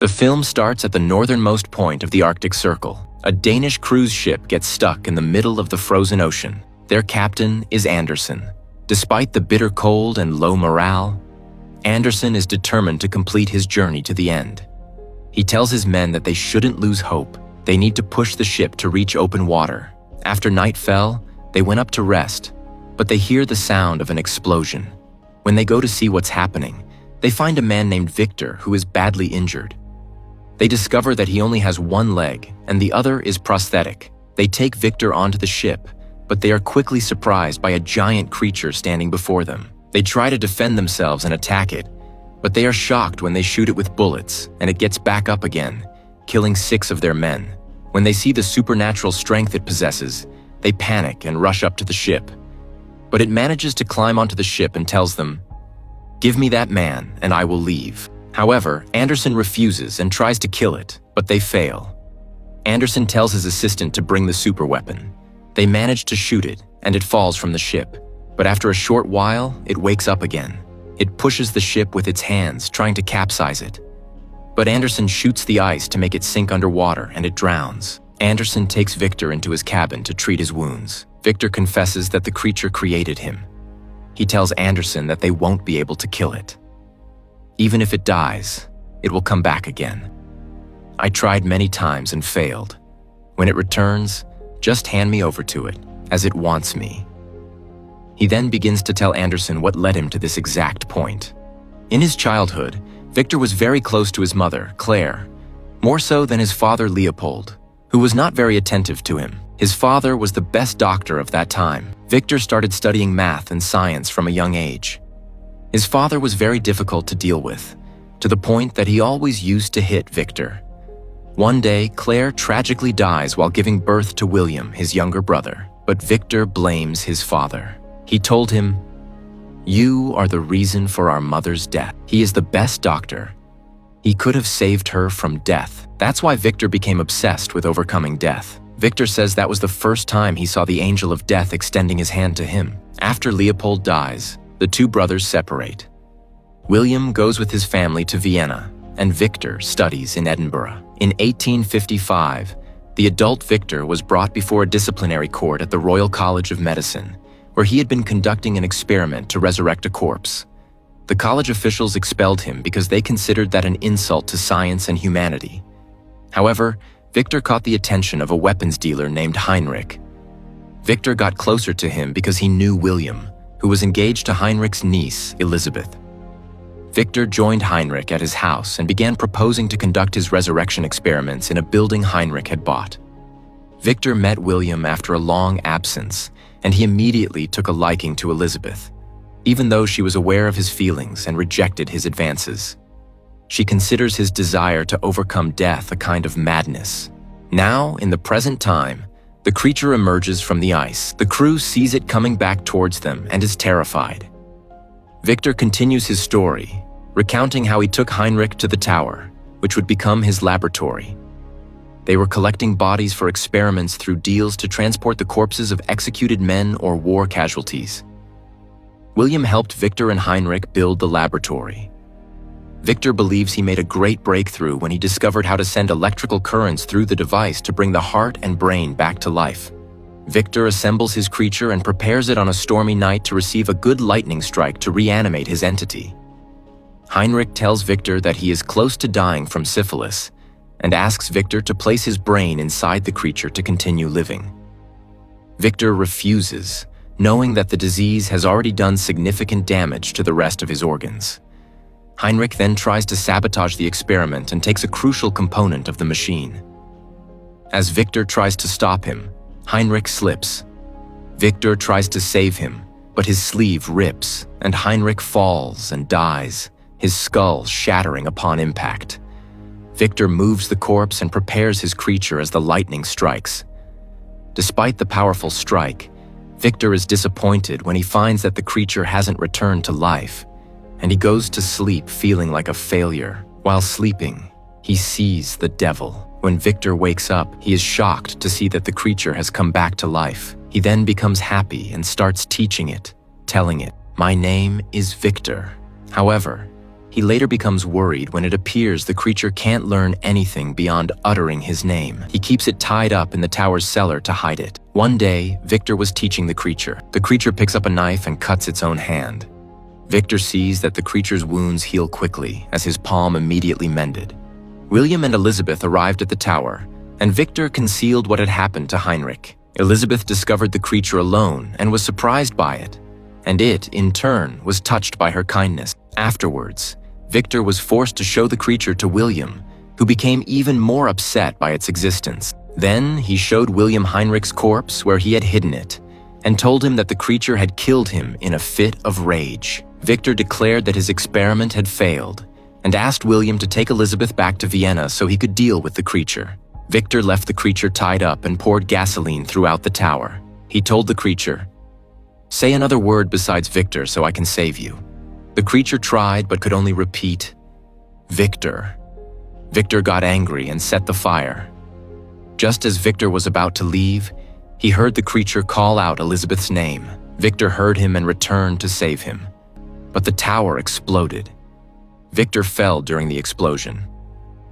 The film starts at the northernmost point of the Arctic Circle. A Danish cruise ship gets stuck in the middle of the frozen ocean. Their captain is Andersen. Despite the bitter cold and low morale, Andersen is determined to complete his journey to the end. He tells his men that they shouldn't lose hope. They need to push the ship to reach open water. After night fell, they went up to rest, but they hear the sound of an explosion. When they go to see what's happening, they find a man named Victor who is badly injured. They discover that he only has one leg and the other is prosthetic. They take Victor onto the ship, but they are quickly surprised by a giant creature standing before them. They try to defend themselves and attack it, but they are shocked when they shoot it with bullets and it gets back up again, killing 6 of their men. When they see the supernatural strength it possesses, they panic and rush up to the ship. But it manages to climb onto the ship and tells them, "Give me that man and I will leave." However, Andersen refuses and tries to kill it, but they fail. Andersen tells his assistant to bring the super weapon. They manage to shoot it, and it falls from the ship. But after a short while, it wakes up again. It pushes the ship with its hands, trying to capsize it. But Andersen shoots the ice to make it sink underwater, and it drowns. Andersen takes Victor into his cabin to treat his wounds. Victor confesses that the creature created him. He tells Andersen that they won't be able to kill it. Even if it dies, it will come back again. I tried many times and failed. When it returns, just hand me over to it, as it wants me. He then begins to tell Andersen what led him to this exact point. In his childhood, Victor was very close to his mother, Claire, more so than his father, Leopold, who was not very attentive to him. His father was the best doctor of that time. Victor started studying math and science from a young age. His father was very difficult to deal with, to the point that he always used to hit Victor. One day, Claire tragically dies while giving birth to William, his younger brother, but Victor blames his father. He told him, "You are the reason for our mother's death. He is the best doctor. He could have saved her from death." That's why Victor became obsessed with overcoming death. Victor says that was the first time he saw the angel of death extending his hand to him. After Leopold dies, the 2 brothers separate. William goes with his family to Vienna, and Victor studies in Edinburgh. In 1855, the adult Victor was brought before a disciplinary court at the Royal College of Medicine, where he had been conducting an experiment to resurrect a corpse. The college officials expelled him because they considered that an insult to science and humanity. However, Victor caught the attention of a weapons dealer named Heinrich. Victor got closer to him because he knew William, who was engaged to Heinrich's niece, Elizabeth. Victor joined Heinrich at his house and began proposing to conduct his resurrection experiments in a building Heinrich had bought. Victor met William after a long absence, and he immediately took a liking to Elizabeth, even though she was aware of his feelings and rejected his advances. She considers his desire to overcome death a kind of madness. Now, in the present time, the creature emerges from the ice. The crew sees it coming back towards them and is terrified. Victor continues his story, recounting how he took Heinrich to the tower, which would become his laboratory. They were collecting bodies for experiments through deals to transport the corpses of executed men or war casualties. William helped Victor and Heinrich build the laboratory. Victor believes he made a great breakthrough when he discovered how to send electrical currents through the device to bring the heart and brain back to life. Victor assembles his creature and prepares it on a stormy night to receive a good lightning strike to reanimate his entity. Heinrich tells Victor that he is close to dying from syphilis and asks Victor to place his brain inside the creature to continue living. Victor refuses, knowing that the disease has already done significant damage to the rest of his organs. Heinrich then tries to sabotage the experiment and takes a crucial component of the machine. As Victor tries to stop him, Heinrich slips. Victor tries to save him, but his sleeve rips, and Heinrich falls and dies, his skull shattering upon impact. Victor moves the corpse and prepares his creature as the lightning strikes. Despite the powerful strike, Victor is disappointed when he finds that the creature hasn't returned to life, and he goes to sleep feeling like a failure. While sleeping, he sees the devil. When Victor wakes up, he is shocked to see that the creature has come back to life. He then becomes happy and starts teaching it, telling it, "My name is Victor." However, He later becomes worried when it appears the creature can't learn anything beyond uttering his name. He keeps it tied up in the tower's cellar to hide it. One day, Victor was teaching the creature. The creature picks up a knife and cuts its own hand. Victor sees that the creature's wounds heal quickly, as his palm immediately mended. William and Elizabeth arrived at the tower, and Victor concealed what had happened to Heinrich. Elizabeth discovered the creature alone and was surprised by it, and it, in turn, was touched by her kindness. Afterwards, Victor was forced to show the creature to William, who became even more upset by its existence. Then he showed William Heinrich's corpse where he had hidden it, and told him that the creature had killed him in a fit of rage. Victor declared that his experiment had failed, and asked William to take Elizabeth back to Vienna so he could deal with the creature. Victor left the creature tied up and poured gasoline throughout the tower. He told the creature, "Say another word besides Victor so I can save you." The creature tried but could only repeat, "Victor." Victor got angry and set the fire. Just as Victor was about to leave, he heard the creature call out Elizabeth's name. Victor heard him and returned to save him. But the tower exploded. Victor fell during the explosion.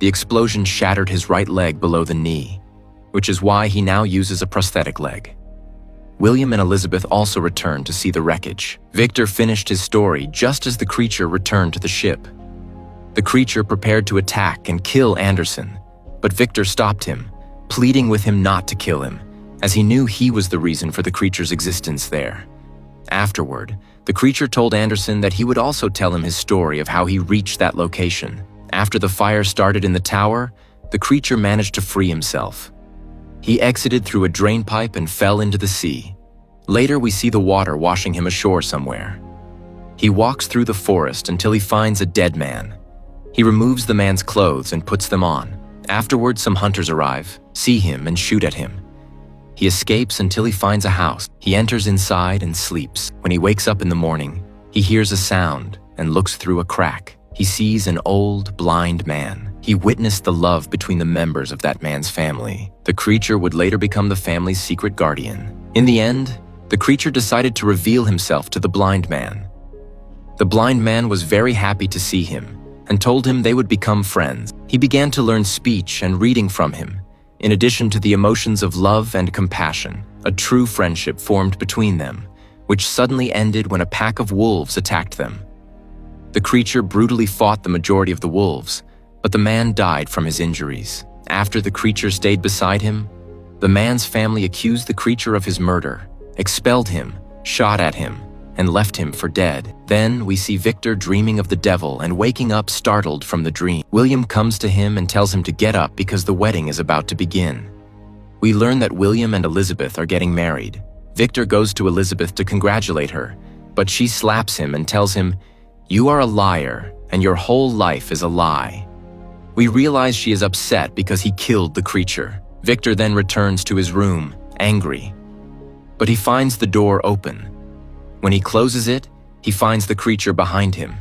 The explosion shattered his right leg below the knee, which is why he now uses a prosthetic leg. William and Elizabeth also returned to see the wreckage. Victor finished his story just as the creature returned to the ship. The creature prepared to attack and kill Anderson, but Victor stopped him, pleading with him not to kill him, as he knew he was the reason for the creature's existence there. Afterward, the creature told Anderson that he would also tell him his story of how he reached that location. After the fire started in the tower, the creature managed to free himself. He exited through a drain pipe and fell into the sea. Later, we see the water washing him ashore somewhere. He walks through the forest until he finds a dead man. He removes the man's clothes and puts them on. Afterwards, some hunters arrive, see him, and shoot at him. He escapes until he finds a house. He enters inside and sleeps. When he wakes up in the morning, he hears a sound and looks through a crack. He sees an old, blind man. He witnessed the love between the members of that man's family. The creature would later become the family's secret guardian. In the end, the creature decided to reveal himself to the blind man. The blind man was very happy to see him and told him they would become friends. He began to learn speech and reading from him, in addition to the emotions of love and compassion. A true friendship formed between them, which suddenly ended when a pack of wolves attacked them. The creature brutally fought the majority of the wolves, but the man died from his injuries. After the creature stayed beside him, the man's family accused the creature of his murder, expelled him, shot at him, and left him for dead. Then we see Victor dreaming of the devil and waking up startled from the dream. William comes to him and tells him to get up because the wedding is about to begin. We learn that William and Elizabeth are getting married. Victor goes to Elizabeth to congratulate her, but she slaps him and tells him, "You are a liar, and your whole life is a lie." We realize she is upset because he killed the creature. Victor then returns to his room, angry. But he finds the door open. When he closes it, he finds the creature behind him.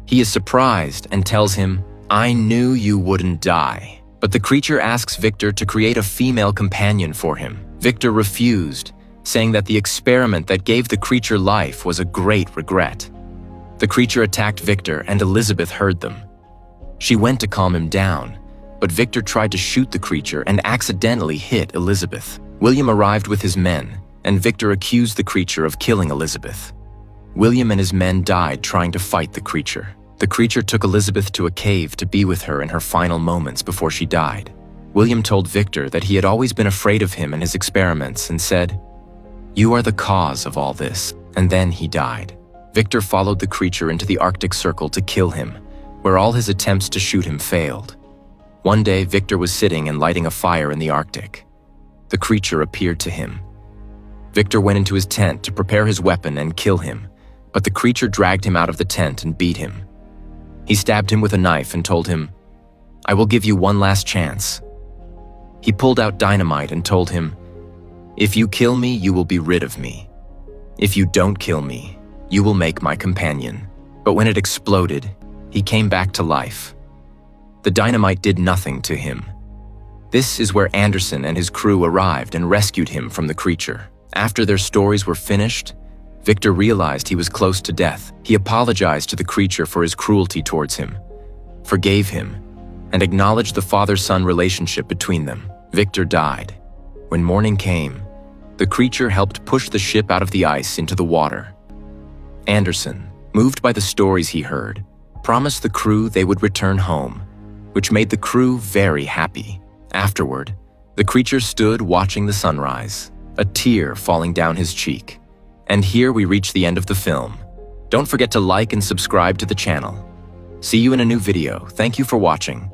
He is surprised and tells him, "I knew you wouldn't die." But the creature asks Victor to create a female companion for him. Victor refused, saying that the experiment that gave the creature life was a great regret. The creature attacked Victor and Elizabeth heard them. She went to calm him down, but Victor tried to shoot the creature and accidentally hit Elizabeth. William arrived with his men, and Victor accused the creature of killing Elizabeth. William and his men died trying to fight the creature. The creature took Elizabeth to a cave to be with her in her final moments before she died. William told Victor that he had always been afraid of him and his experiments and said, "You are the cause of all this," and then he died. Victor followed the creature into the Arctic Circle to kill him, where all his attempts to shoot him failed. One day, Victor was sitting and lighting a fire in the Arctic. The creature appeared to him. Victor went into his tent to prepare his weapon and kill him, but the creature dragged him out of the tent and beat him. He stabbed him with a knife and told him, "I will give you one last chance." He pulled out dynamite and told him, "If you kill me, you will be rid of me. If you don't kill me, you will make my companion." But when it exploded, he came back to life. The dynamite did nothing to him. This is where Anderson and his crew arrived and rescued him from the creature. After their stories were finished, Victor realized he was close to death. He apologized to the creature for his cruelty towards him, forgave him, and acknowledged the father-son relationship between them. Victor died. When morning came, the creature helped push the ship out of the ice into the water. Anderson, moved by the stories he heard, promised the crew they would return home, which made the crew very happy. Afterward, the creature stood watching the sunrise, a tear falling down his cheek. And here we reach the end of the film. Don't forget to like and subscribe to the channel. See you in a new video. Thank you for watching.